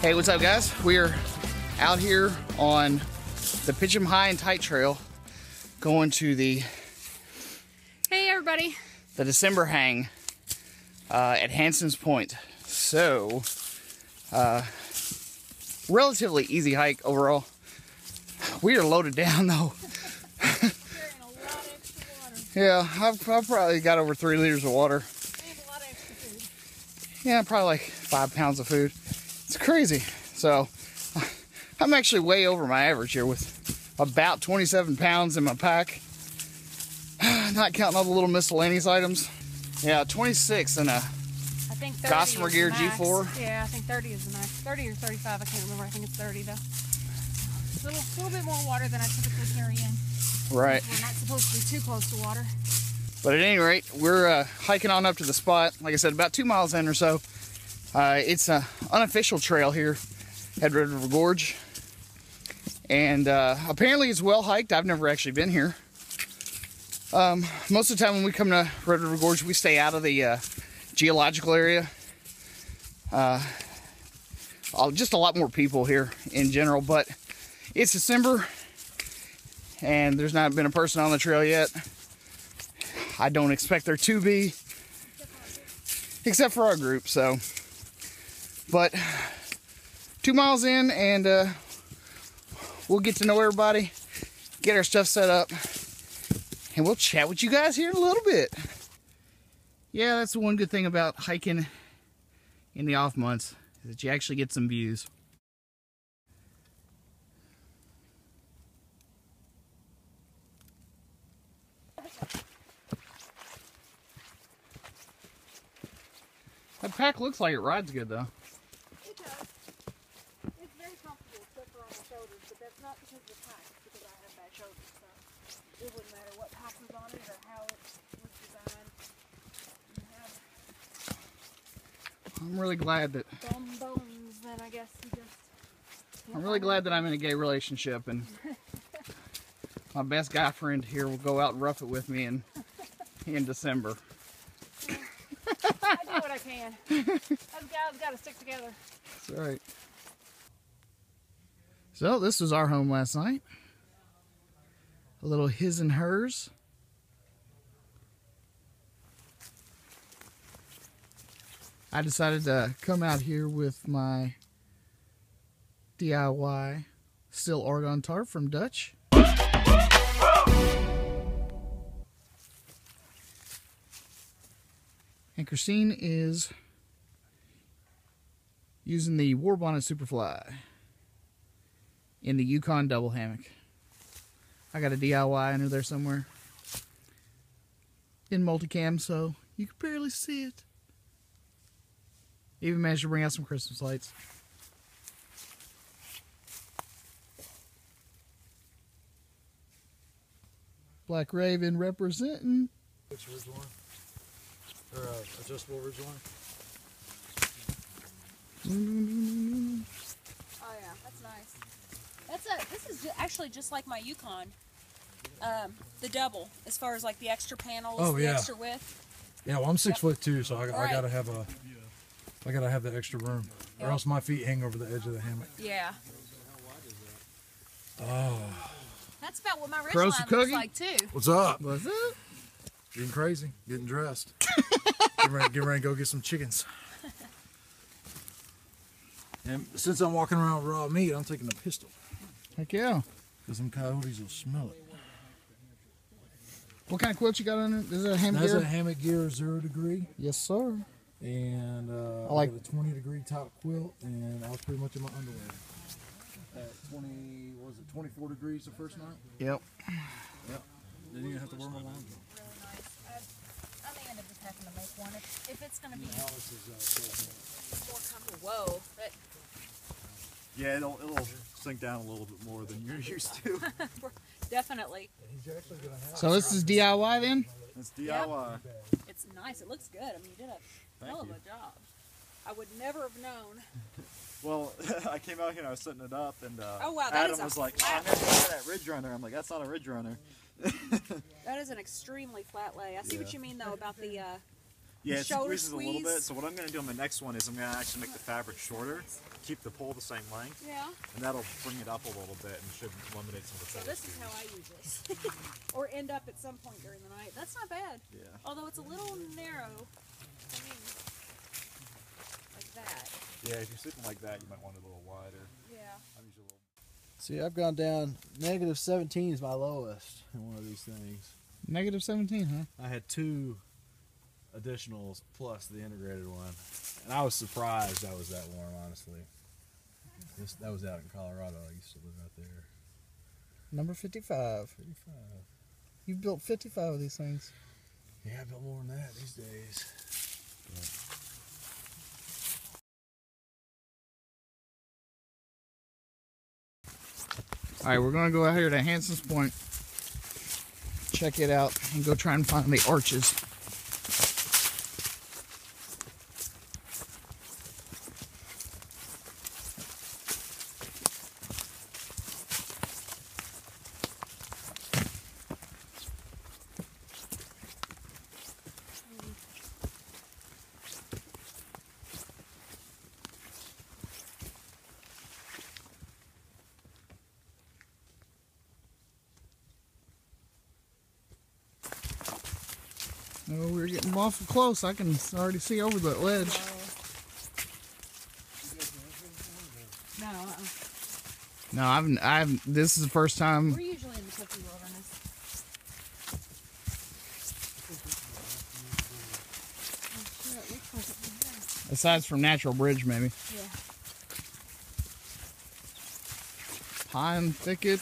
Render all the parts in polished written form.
Hey, what's up, guys? We're out here on the Pitch 'em High and Tight Trail, going to the Hey, everybody. The December hang at Hanson's Point. So, relatively easy hike overall. We are loaded down though. Carrying a lot of extra water. Yeah, I've probably got over 3 liters of water. And a lot of extra food. Yeah, probably like 5 pounds of food. It's crazy. So, I'm actually way over my average here with about 27 pounds in my pack. Not counting all the little miscellaneous items. Yeah, 26 in a Gossamer Gear G4. Yeah, I think 30 is the max. 30 or 35, I can't remember. I think it's 30 though. It's a little bit more water than I typically carry in. Right. We're not supposed to be too close to water. But at any rate, we're hiking on up to the spot. Like I said, about 2 miles in or so. It's an unofficial trail here at Red River Gorge. And apparently it's well hiked. I've never actually been here. Most of the time when we come to Red River Gorge, we stay out of the geological area. Just a lot more people here in general, but it's December and there's not been a person on the trail yet. I don't expect there to be, except for our group. So, but 2 miles in and we'll get to know everybody, get our stuff set up, and we'll chat with you guys here in a little bit. Yeah, that's the one good thing about hiking in the off months, is that you actually get some views. That pack looks like it rides good though. It does. It's very comfortable except for on my shoulders, but that's not because of the pack, it's because I have bad shoulders. So it wouldn't matter what pack was on it or how it was designed. I'm really glad that Bones, then I guess you just... I'm really glad that I'm in a gay relationship and my best guy friend here will go out and rough it with me in December. I do what I can. Those guys got to stick together. That's right. So this was our home last night. A little his and hers. I decided to come out here with my DIY steel Oregon tarp from Dutch. And Christine is using the War Bonnet Superfly in the Yukon double hammock. I got a DIY under there somewhere in multicam, so you can barely see it. Even managed to bring out some Christmas lights. Black Raven representing. Which ridge line? Or adjustable ridge line? Oh yeah, that's nice. This is actually just like my Yukon. The double, as far as like the extra panels, the extra width. Yeah, well I'm 6'2", so I gotta have the extra room, or else my feet hang over the edge of the hammock. Yeah. Oh. That's about what my ridge Gross line cookie? looks like too. What's up? What's up? Getting crazy, getting dressed. Get ready to go get some chickens. And since I'm walking around with raw meat, I'm taking a pistol. Heck yeah. Because them coyotes will smell it. What kind of quilt you got on it? Is it a hammock gear? That's a hammock gear 0 degree. Yes, sir. And I like a 20 degree top quilt, and I was pretty much in my underwear. At 24 degrees the first night? Yep. Yep. Didn't even have to wear my long. Really nice. I may end up just having to make one if it's going to be more comfortable. Whoa. Yeah, it'll sink down a little bit more than you're used to. Definitely. So this is DIY then? It's DIY. It's nice. It looks good. I mean, you did a hell of a job. I would never have known. Well, I came out here and I was setting it up, and oh, wow, Adam was like, "I never had that ridge runner." I'm like, "That's not a ridge runner." That is an extremely flat lay. I see what you mean though about the Yeah, it shoulder increases a little bit. squeeze. So what I'm going to do on my next one is I'm going to actually make the fabric shorter, keep the pole the same length, Yeah. and that'll bring it up a little bit and should eliminate some of the So shoulder this is squeeze. how I use this. Or end up at some point during the night. That's not bad. Yeah. Although it's a little narrow. I mean, like that. Yeah, if you're sleeping like that, you might want it a little wider. Yeah. I'm usually a little. See, I've gone down. Negative 17 is my lowest in one of these things. Negative 17, huh? I had 2 additionals plus the integrated one, and I was surprised I was that warm, honestly. That was out in Colorado. I used to live out there. Number 55. 55. You've built 55 of these things. Yeah, I built more than that these days. All right, we're gonna go out here to Hanson's Point, check it out, and go try and find the arches. Oh, we're getting awful close. I can already see over the ledge. No, No, I've. This is the first time. we're usually in the cookie wilderness. Oh, shit, we're close to Aside from Natural Bridge, maybe. yeah. Pine thicket.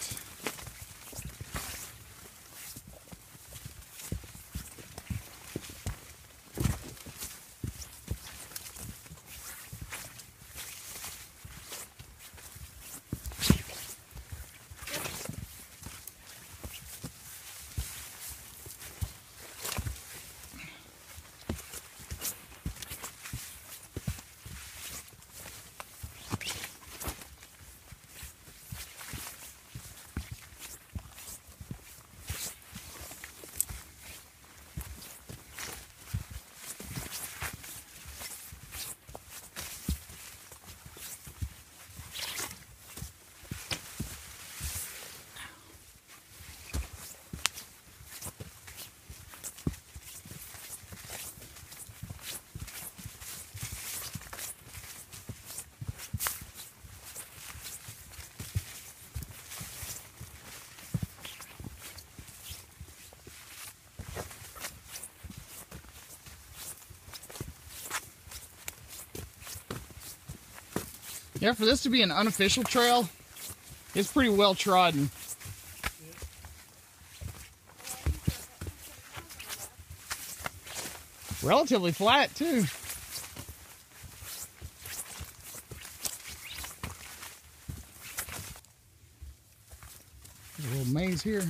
Yeah, for this to be an unofficial trail, it's pretty well trodden. Relatively flat, too. There's a little maze here.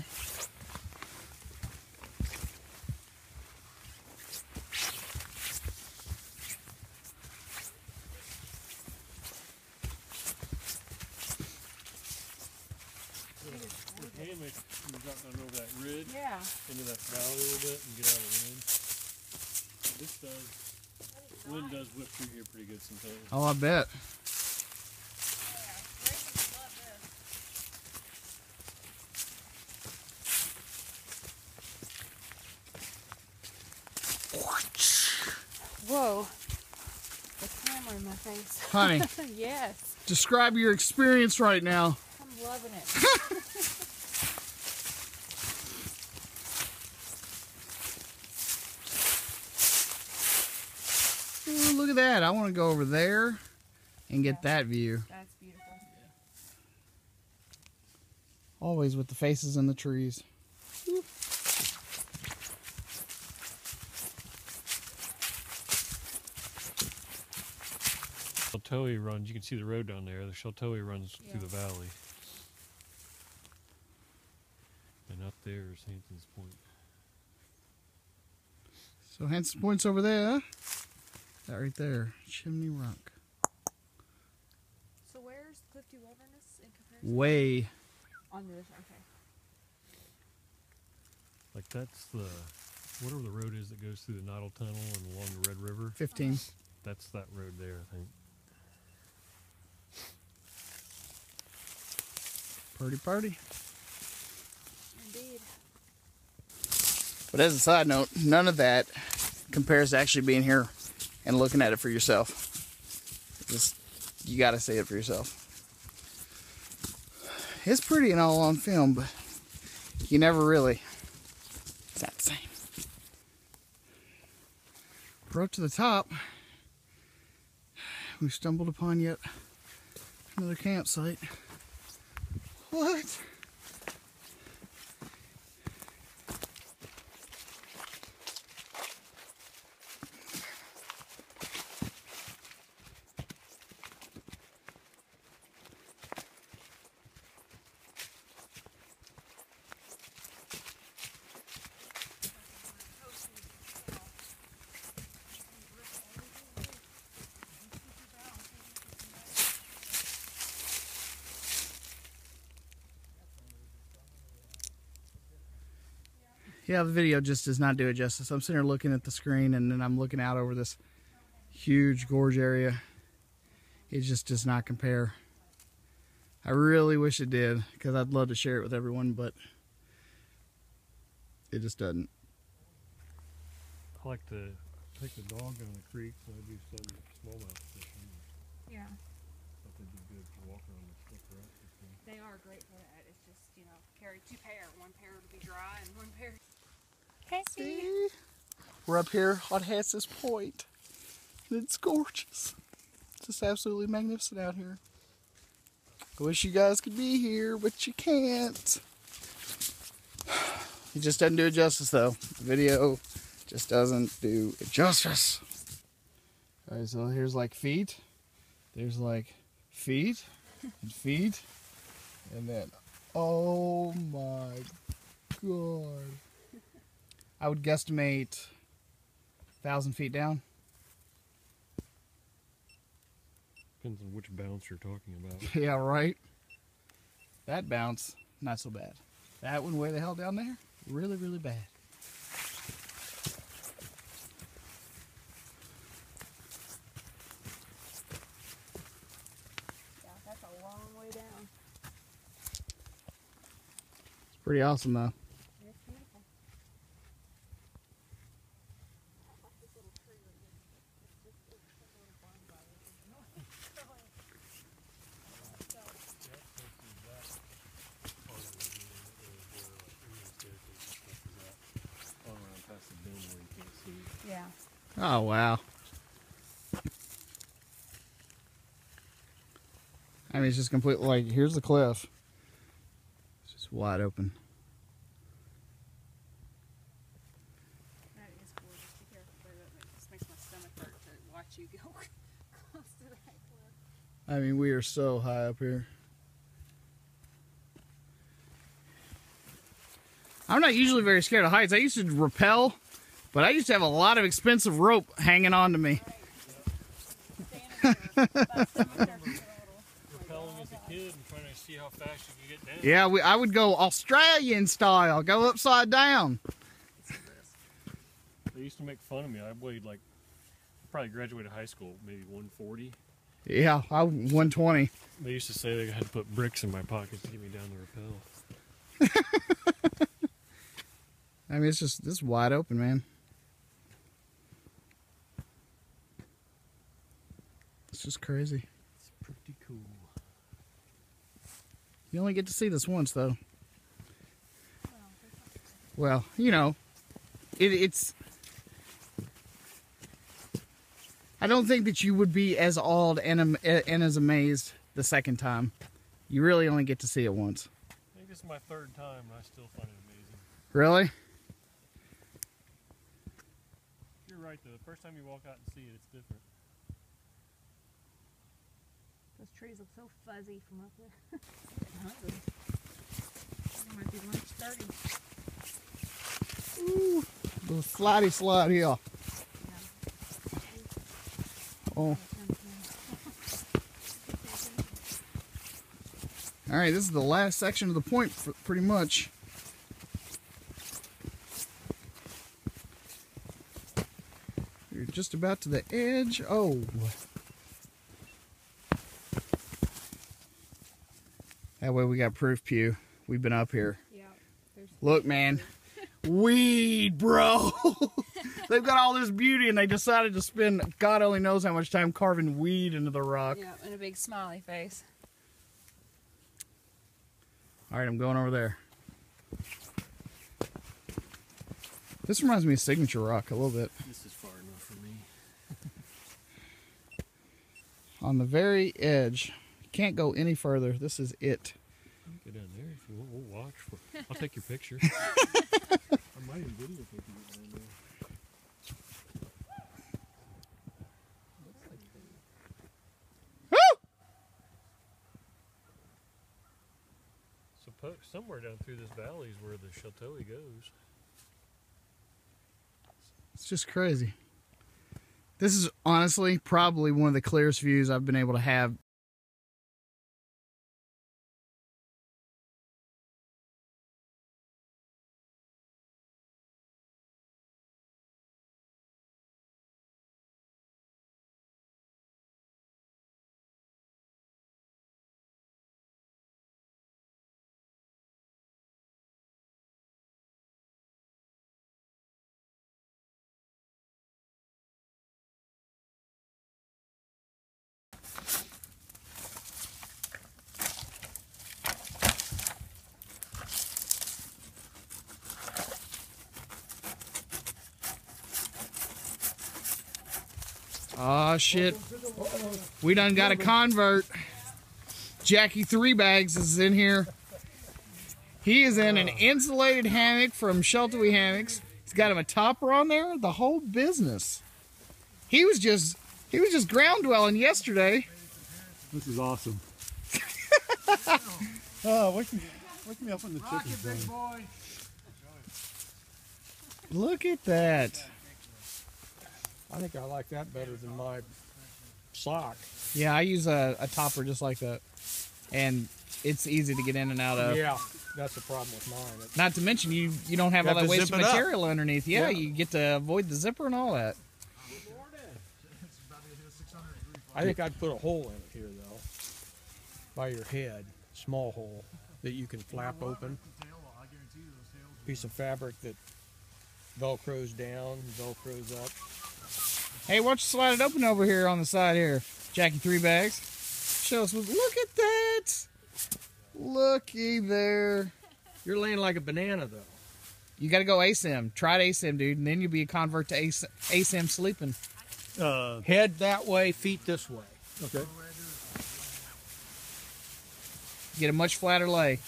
Hammock, you drop down over that ridge, Yeah. into that valley a little bit, and get out of the wind. This does, wind does whip through here pretty good sometimes. Oh, I bet. Whoa. The camera in my face. Honey, Yes. describe your experience right now. I'm loving it. Ooh, look at that. I want to go over there and get that view. That's beautiful. Always with the faces in the trees. Sheltoe runs, you can see the road down there. The Sheltoe runs through the valley. And up there is Hanson's Point. So Hanson's Point's over there, huh? That right there. Chimney Rock. So where's Clifty Wilderness in comparison? Way. On this, okay. Like that's the Whatever the road is that goes through the Nodal Tunnel and along the Red River, 15. that's that road there, I think. Party. Indeed. But as a side note, none of that compares to actually being here and looking at it for yourself. Just, you gotta see it for yourself. It's pretty and all on film, but you never really. It's not the same. We're up to the top. We've stumbled upon yet another campsite. What? Yeah, the video just does not do it justice. I'm sitting here looking at the screen and then I'm looking out over this huge gorge area. It just does not compare. I really wish it did because I'd love to share it with everyone, but it just doesn't. I like to take the dog down the creek when I do some smallmouth fishing. Yeah. I think it'd be good to walk around the stuff right. They are great for that. It's just, you know, carry two pair. One pair to be dry and one pair. See? We're up here on Hanson'S Point. And it's gorgeous. It's just absolutely magnificent out here. I wish you guys could be here, but you can't. It just doesn't do it justice, though. The video just doesn't do it justice. Alright, so here's like feet. There's like feet and feet. And then, oh my God. I would guesstimate 1,000 feet down. Depends on which bounce you're talking about. Yeah, right. That bounce, not so bad. That one way the hell down there, really, really bad. Yeah, that's a long way down. It's pretty awesome, though. It's beautiful. Yeah. Oh, wow. I mean, it's just completely like, here's the cliff. It's just wide open. That is gorgeous. Be careful, but it just makes my stomach hurt to watch you go close to that cliff. I mean, we are so high up here. I'm not usually very scared of heights. I used to rappel, but I used to have a lot of expensive rope hanging on to me. Rappelling as a kid and trying to see how fast you could get down. Yeah, I would go Australian style, go upside down. They used to make fun of me. I weighed like, probably graduated high school, maybe 140. Yeah, I 120. They used to say they had to put bricks in my pockets to get me down the rappel. I mean, it's just, this is wide open, man. It's just crazy. It's pretty cool. You only get to see this once, though. Well, you know, it's... I don't think that you would be as awed and as amazed the second time. You really only get to see it once. I think this is my third time and I still find it amazing. Really? You're right though, the first time you walk out and see it, it's different. Those trees look so fuzzy from up there. I'm hungry. It might be lunch 30. Ooh, the slidey slide here. Oh. All right, this is the last section of the point, pretty much. You're just about to the edge. Oh. That way we got proof, Pew. We've been up here. Yeah. Look, man. Weed, bro. They've got all this beauty and they decided to spend God only knows how much time carving weed into the rock. Yeah, and a big smiley face. All right, I'm going over there. This reminds me of Signature Rock a little bit. This is far enough for me. On the very edge. Can't go any further. This is it. Go down there if you want. We'll watch. I'll take your picture. I might even video take you down there. Somewhere down through this valley is where the chateau goes. It's just crazy. This is honestly probably one of the clearest views I've been able to have. Oh shit. We done got a convert. Jackie 3 Bags is in here. He is in an insulated hammock from Sheltowee Hammocks. He's got him a topper on there, the whole business. He was just ground dwelling yesterday. This is awesome. Wake me up when the chicken's done. Look at that. I think I like that better than my sock. Yeah, I use a topper just like that. And it's easy to get in and out of. Yeah, that's the problem with mine. Not to mention you don't have all have that to wasted zip it up. material underneath. Yeah, Yeah. you get to avoid the zipper and all that. I think I'd put a hole in it here, though, by your head, small hole that you can flap open. Piece of fabric that velcros down, velcros up. Hey, why don't you slide it open over here on the side here, Jackie 3 Bags. Show us. Look at that. Looky there. You're laying like a banana, though. You got to go ASIM. Try it ASIM, dude, and then you'll be a convert to ASIM sleeping. Head that way, feet this way. Okay. Get a much flatter lay.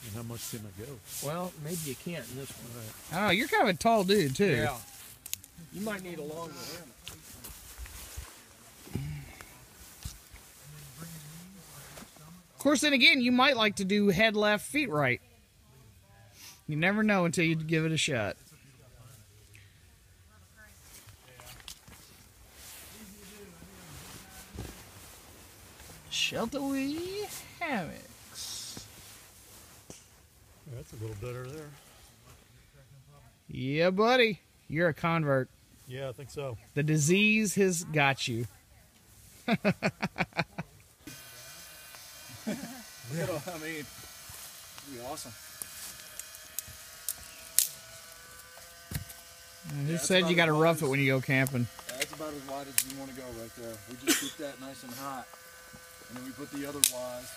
And how much can I go? Well, maybe you can't in this one. I don't know. You're kind of a tall dude, too. Yeah. You might need a longer hammock. Of course, then again, you might like to do head left, feet right. You never know until you give it a shot. Sheltowee Hammocks. That's a little better there. Yeah, buddy. You're a convert. Yeah, I think so. The disease has got you. I mean, it'd be awesome. Who said you got to rough it when you go camping? That's about as wide as you want to go right there. We just keep that nice and hot. And then we put the other wise.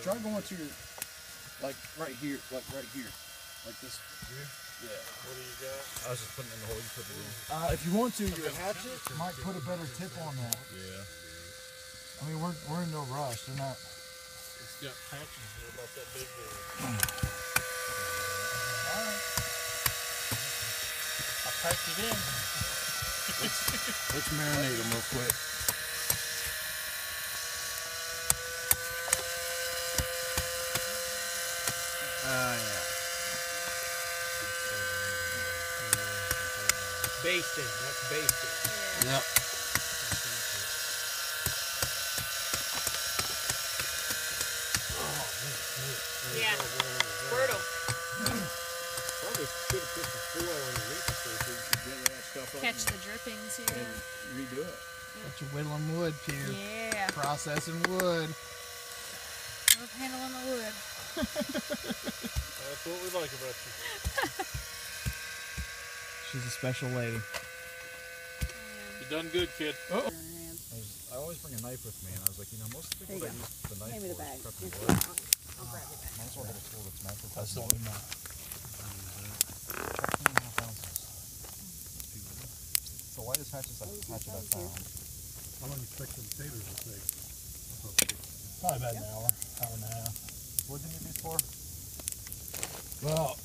Try going to your, like right here, like this. Yeah. What do you got? I was just putting it in the hole. You put it in. If you want to, your hatchet might put a better tip on that. Yeah. I mean, we're in no rush. They're not. It's got patches that are about that big there. I packed it in. Let's marinate them real quick. Yeah. Basting. That's basting. Yep. Yeah. Squirtle. Probably should have put some foil underneath it so you could get that stuff catch the drippings here. Redo it. But you're whittling wood, Peter. Yeah. Processing wood. Love handling the wood. That's what we like about you. She's a special lady. You done good, kid. I always bring a knife with me, and I was like, you know, most of the people that use the knife Give me the for bag. is prepping It's wood. fine. I'll grab it back. Might as well get a tool that's meant for I still prepping need wood. mine. 13.5 ounces. The lightest hatch is like hatchet I found. How long do you expect the potatoes to take? Probably about an hour, hour and a half. What do you need these for? Well,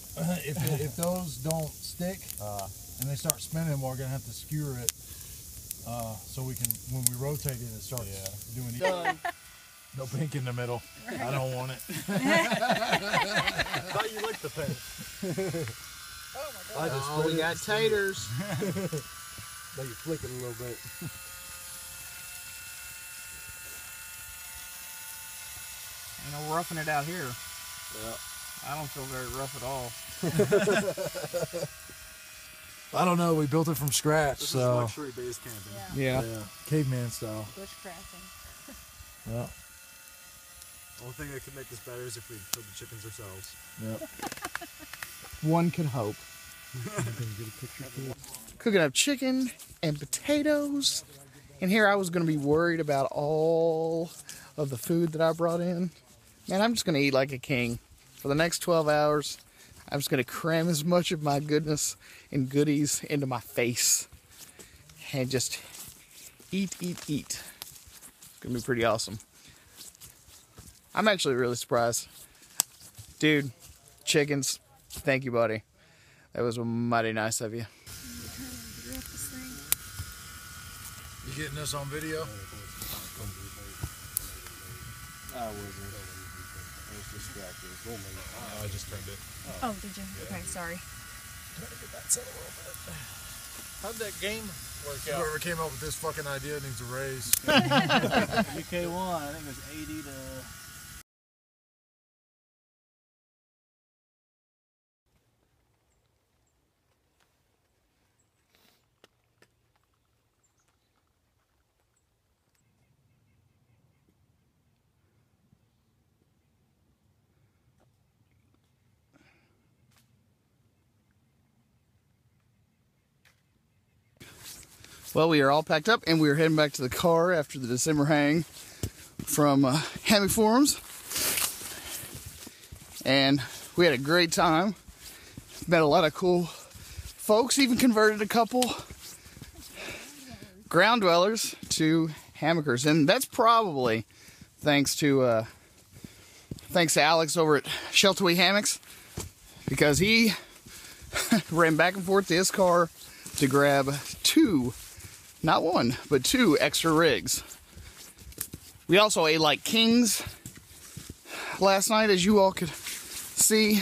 if those don't stick and they start spinning, we're gonna have to skewer it so we can, when we rotate it, it starts doing it. Done. No pink in the middle. I don't want it. I thought you liked the pink. I just Oh, we got taters. Let you flick it a little bit. You know, roughing it out here. Yeah. I don't feel very rough at all. I don't know. We built it from scratch, This is so luxury base camping. Yeah. Yeah. caveman style. Bushcrafting. Yeah. Only thing that could make this better is if we killed the chickens ourselves. Yeah. One could hope. Cooking up chicken and potatoes. And here I was going to be worried about all of the food that I brought in. Man, I'm just going to eat like a king. For the next 12 hours, I'm just going to cram as much of my goodness and goodies into my face. And just eat, eat, eat. It's going to be pretty awesome. I'm actually really surprised. Dude, chickens, thank you, buddy. That was mighty nice of you. You getting this on video? I wasn't. I was distracted. I just turned it. Oh, did you? Okay, sorry. How'd that game work out? Whoever came up with this fucking idea needs a raise. UK1, I think it was 80 to... Well, we are all packed up and we are heading back to the car after the December hang from Hammock Forums. And we had a great time. Met a lot of cool folks, even converted a couple ground dwellers to hammockers. And that's probably thanks to Alex over at Shelterwee Hammocks, because he ran back and forth to his car to grab two, not one, but two extra rigs. We also ate like kings last night, as you all could see,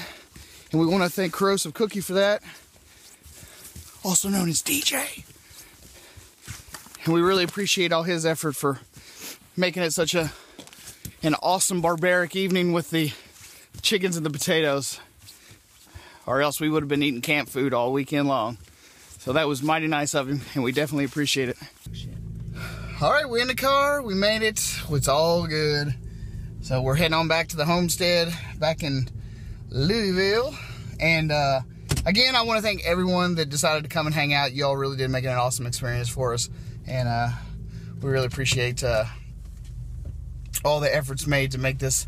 and we want to thank Corrosive Cookie for that, also known as DJ. And we really appreciate all his effort for making it such an awesome barbaric evening with the chickens and the potatoes, or else we would have been eating camp food all weekend long. So that was mighty nice of him, and we definitely appreciate it. All right, we're in the car. We made it. It's all good. So we're heading on back to the homestead back in Louisville. And again, I want to thank everyone that decided to come and hang out. Y'all really did make it an awesome experience for us. And we really appreciate all the efforts made to make this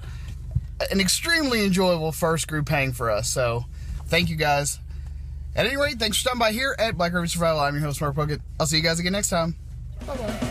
an extremely enjoyable first group hang for us. So thank you guys. At any rate, thanks for stopping by here at Black River Survival. I'm your host, Mark Puckett. I'll see you guys again next time. Bye-bye.